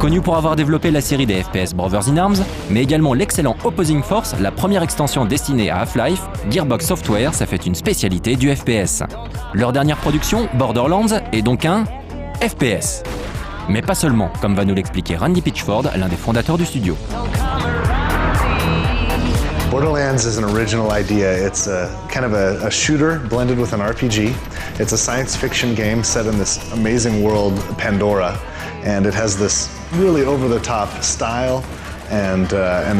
Connu pour avoir développé la série des FPS Brothers in Arms, mais également l'excellent Opposing Force, la première extension destinée à Half-Life, Gearbox Software s'est fait une spécialité du FPS. Leur dernière production, Borderlands, est donc un FPS. Mais pas seulement, comme va nous l'expliquer Randy Pitchford, l'un des fondateurs du studio. Borderlands is an original idea. It's kind of a shooter blended with an RPG. It's a science fiction game set in this amazing world, Pandora, and it has this really over-the-top style, and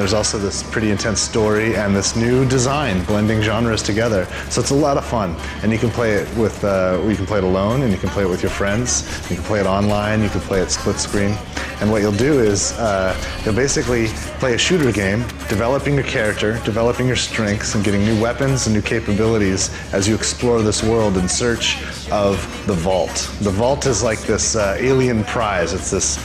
there's also this pretty intense story and this new design, blending genres together. So it's a lot of fun, and you can play it with, you can play it alone, and you can play it with your friends. You can play it online. You can play it split screen. And what you'll do is you'll basically play a shooter game, developing your character, developing your strengths, and getting new weapons and new capabilities as you explore this world in search of the Vault. The Vault is like this alien prize. It's this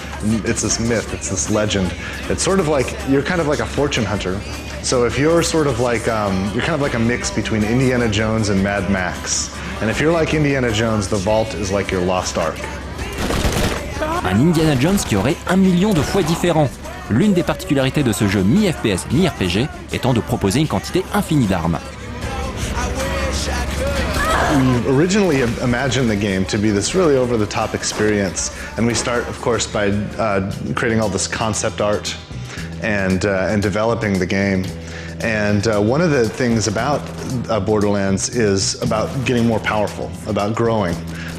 myth. It's this legend. It's sort of like you're kind of like a fortune hunter. So if you're sort of like you're kind of like a mix between Indiana Jones and Mad Max. And if you're like Indiana Jones, the Vault is like your lost ark. Un Indiana Jones qui aurait 1 million de fouets différents. L'une des particularités de ce jeu mi-FPS, mi-RPG étant de proposer une quantité infinie d'armes. We originally imagined the game to be this really over-the-top experience, and we start, of course, by creating all this concept art and developing the game. And one of the things about Borderlands is about getting more powerful, about growing.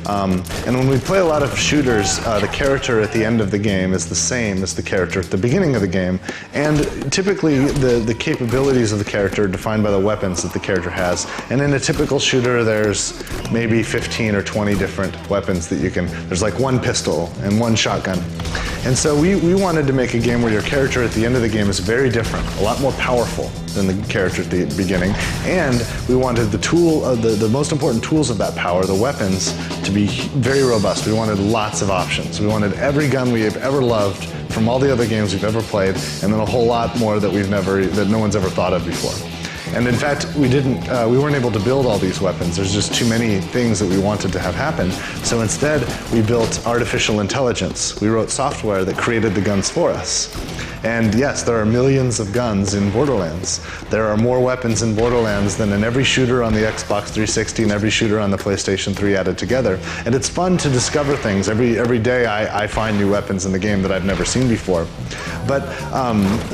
And when we play a lot of shooters, the character at the end of the game is the same as the character at the beginning of the game. And typically the capabilities of the character are defined by the weapons that the character has. And in a typical shooter, there's maybe 15 or 20 different weapons that you can, there's like one pistol and one shotgun. And so we wanted to make a game where your character at the end of the game is very different, a lot more powerful than the character at the beginning. And we wanted the tool, the most important tools of that power, the weapons, to be very robust. We wanted lots of options. We wanted every gun we have ever loved from all the other games we've ever played, and then a whole lot more that that no one's ever thought of before. And in fact, we weren't able to build all these weapons. There's just too many things that we wanted to have happen. So instead, we built artificial intelligence. We wrote software that created the guns for us. And yes, there are millions of guns in Borderlands. There are more weapons in Borderlands than in every shooter on the Xbox 360 and every shooter on the PlayStation 3 added together. And it's fun to discover things. Every day I find new weapons in the game that I've never seen before. But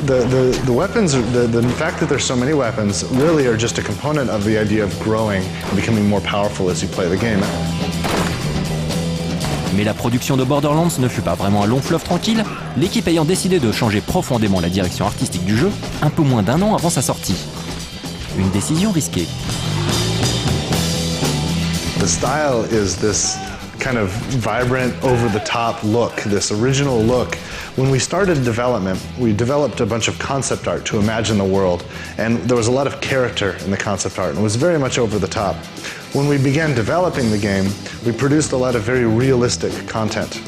the weapons, the fact that there's so many weapons really are just a component of the idea of growing and becoming more powerful as you play the game. Mais la production de Borderlands ne fut pas vraiment un long fleuve tranquille, l'équipe ayant décidé de changer profondément la direction artistique du jeu un peu moins d'1 an avant sa sortie. Une décision risquée. The style is this kind of vibrant, over-the-top look, this original look. When we started development, we developed a bunch of concept art to imagine the world, and there was a lot of character in the concept art, and it was very much over the top. When we began developing the game, we produced a lot of very realistic content.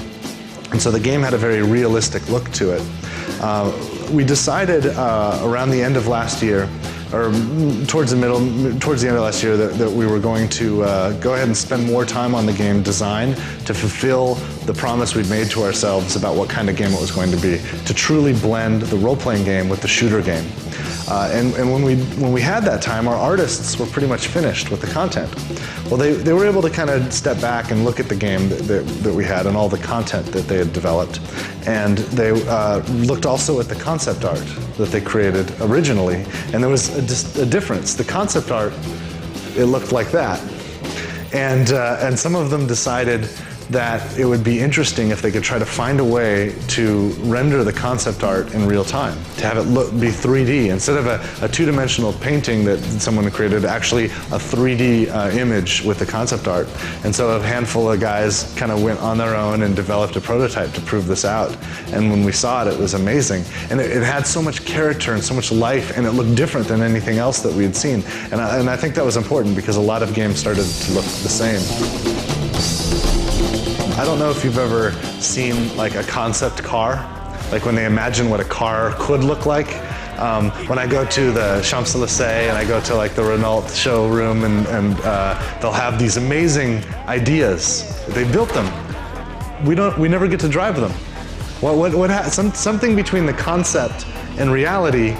And so the game had a very realistic look to it. We decided around the end of last year, or towards the end of last year, that we were going to go ahead and spend more time on the game design to fulfill the promise we'd made to ourselves about what kind of game it was going to be, to truly blend the role-playing game with the shooter game. And when we had that time, our artists were pretty much finished with the content. Well, they were able to kind of step back and look at the game that we had and all the content that they had developed. And they looked also at the concept art that they created originally. And there was a difference. The concept art, it looked like that. And some of them decided that it would be interesting if they could try to find a way to render the concept art in real time, to have it be 3D. Instead of a two-dimensional painting that someone created, actually a 3D image with the concept art. And so a handful of guys kind of went on their own and developed a prototype to prove this out. And when we saw it, it was amazing. And it had so much character and so much life, and it looked different than anything else that we had seen. And I think that was important because a lot of games started to look the same. I don't know if you've ever seen like a concept car, like when they imagine what a car could look like. When I go to the Champs-Élysées and I go to like the Renault showroom and they'll have these amazing ideas. They built them. We never get to drive them. Something between the concept and reality,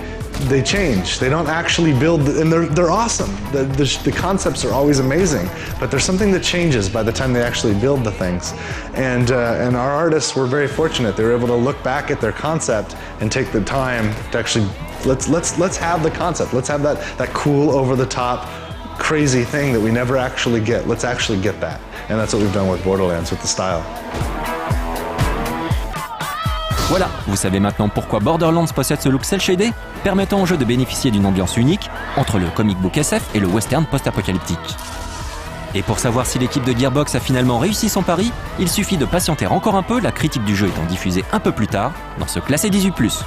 they change. They don't actually build, and they're awesome. The concepts are always amazing, but there's something that changes by the time they actually build the things. And our artists were very fortunate. They were able to look back at their concept and take the time to actually, let's have the concept. Let's have that cool, over-the-top, crazy thing that we never actually get. Let's actually get that. And that's what we've done with Borderlands, with the style. Voilà, vous savez maintenant pourquoi Borderlands possède ce look cel-shaded, permettant au jeu de bénéficier d'une ambiance unique entre le comic book SF et le western post-apocalyptique. Et pour savoir si l'équipe de Gearbox a finalement réussi son pari, il suffit de patienter encore un peu, la critique du jeu étant diffusée un peu plus tard dans ce classé 18+.